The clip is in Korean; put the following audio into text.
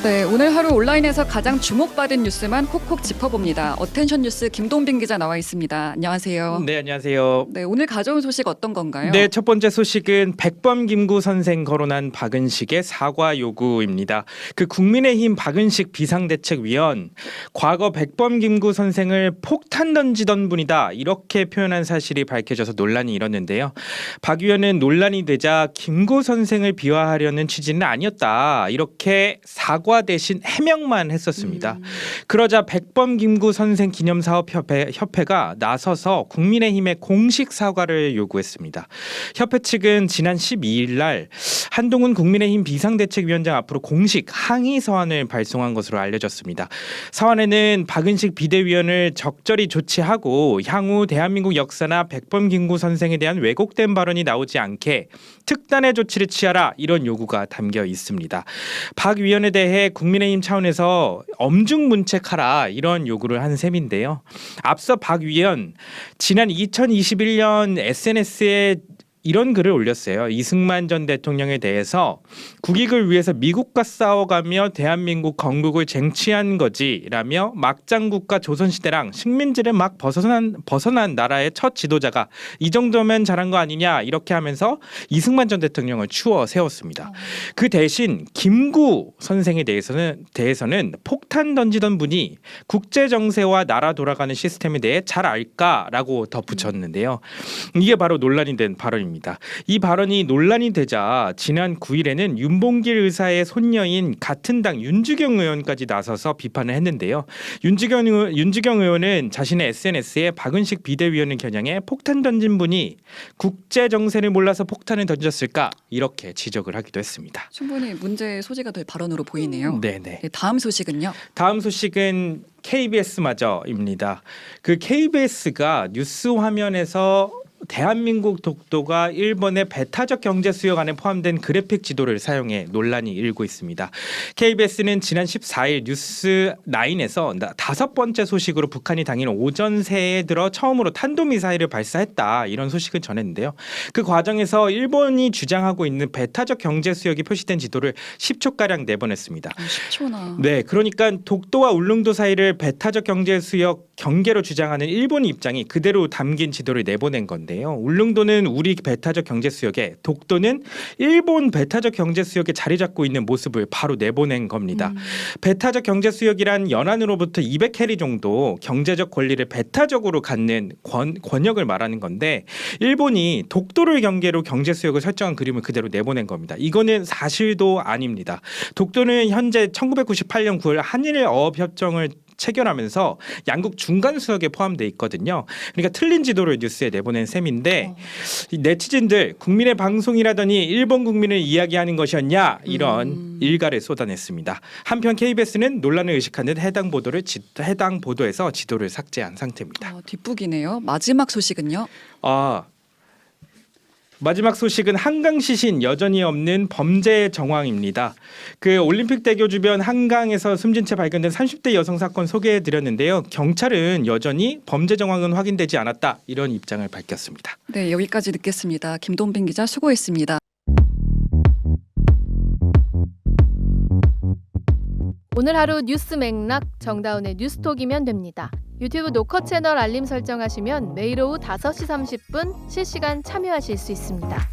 네, 오늘 하루 온라인에서 가장 주목받은 뉴스만 콕콕 짚어봅니다. 어텐션 뉴스 김동빈 기자 나와 있습니다. 안녕하세요. 네, 안녕하세요. 네, 오늘 가져온 소식 어떤 건가요? 네, 첫 번째 소식은 백범김구 선생 거론한 박은식의 사과 요구입니다. 그 국민의힘 박은식 비상대책위원, 과거 백범김구 선생을 폭탄 던지던 분이다 이렇게 표현한 사실이 밝혀져서 논란이 일었는데요. 박 의원은 논란이 되자 김구 선생을 비하하려는 취지는 아니었다 이렇게 사과 대신 해명만 했었습니다. 그러자 백범김구 선생 기념사업협회가 나서서 국민의힘에 공식 사과를 요구했습니다. 협회 측은 지난 12일 날 한동훈 국민의힘 비상대책위원장 앞으로 공식 항의 서한을 발송한 것으로 알려졌습니다. 서한에는 박은식 비대위원을 적절히 조치하고 향후 대한민국 역사나 백범김구 선생에 대한 왜곡된 발언이 나오지 않게 특단의 조치를 취하라 이런 요구가 담겨 있습니다. 박 위원에 대해 국민의힘 차원에서 엄중문책하라 이런 요구를 한 셈인데요. 앞서 박 위원 지난 2021년 SNS에 이런 글을 올렸어요. 이승만 전 대통령에 대해서 국익을 위해서 미국과 싸워가며 대한민국 건국을 쟁취한 거지라며 막장국가 조선시대랑 식민지를 막 벗어난 나라의 첫 지도자가 이 정도면 잘한 거 아니냐 이렇게 하면서 이승만 전 대통령을 추워 세웠습니다. 그 대신 김구 선생에 대해서는 폭탄 던지던 분이 국제 정세와 나라 돌아가는 시스템에 대해 잘 알까라고 덧붙였는데요. 이게 바로 논란이 된 발언입니다. 이 발언이 논란이 되자 지난 9일에는 윤봉길 의사의 손녀인 같은 당 윤주경 의원까지 나서서 비판을 했는데요. 윤주경 의원은 자신의 SNS에 박은식 비대위원을 겨냥해 폭탄 던진 분이 국제 정세를 몰라서 폭탄을 던졌을까 이렇게 지적을 하기도 했습니다. 충분히 문제의 소지가 될 발언으로 보이네요. 네네. 네, 다음 소식은요? 다음 소식은 KBS마저입니다. 그 KBS가 뉴스 화면에서 대한민국 독도가 일본의 배타적 경제 수역안에 포함된 그래픽 지도를 사용해 논란이 일고 있습니다. KBS는 지난 14일 뉴스9에서 다섯 번째 소식으로 북한이 당일 오전 새해 들어 처음으로 탄도미사일을 발사했다 이런 소식을 전했는데요. 그 과정에서 일본이 주장하고 있는 배타적 경제 수역이 표시된 지도를 10초가량 내보냈습니다. 10초나. 네, 그러니까 독도와 울릉도 사이를 배타적 경제 수역 경계로 주장하는 일본의 입장이 그대로 담긴 지도를 내보낸 건데요. 울릉도는 우리 배타적 경제 수역에, 독도는 일본 배타적 경제 수역에 자리 잡고 있는 모습을 바로 내보낸 겁니다. 배타적 경제 수역이란 연안으로부터 200해리 정도 경제적 권리를 배타적으로 갖는 권역을 말하는 건데 일본이 독도를 경계로 경제 수역을 설정한 그림을 그대로 내보낸 겁니다. 이거는 사실도 아닙니다. 독도는 현재 1998년 9월 한일 어업 협정을 체결하면서 양국 중간 수역에 포함되어 있거든요. 그러니까 틀린 지도를 뉴스에 내보낸 셈인데 네티즌들 국민의 방송이라더니 일본 국민을 이야기하는 것이었냐 이런 일갈을 쏟아냈습니다. 한편 KBS는 논란을 의식하는 해당 보도에서 지도를 삭제한 상태입니다. 뒷북이네요. 마지막 소식은요? 마지막 소식은 한강 시신 여전히 없는 범죄 정황입니다. 그 올림픽대교 주변 한강에서 숨진 채 발견된 30대 여성 사건 소개해드렸는데요. 경찰은 여전히 범죄 정황은 확인되지 않았다 이런 입장을 밝혔습니다. 네, 여기까지 듣겠습니다. 김동빈 기자 수고했습니다. 오늘 하루 뉴스 맥락 정다운의 뉴스톡이면 됩니다. 유튜브 노컷 채널 알림 설정하시면 매일 오후 5시 30분 실시간 참여하실 수 있습니다.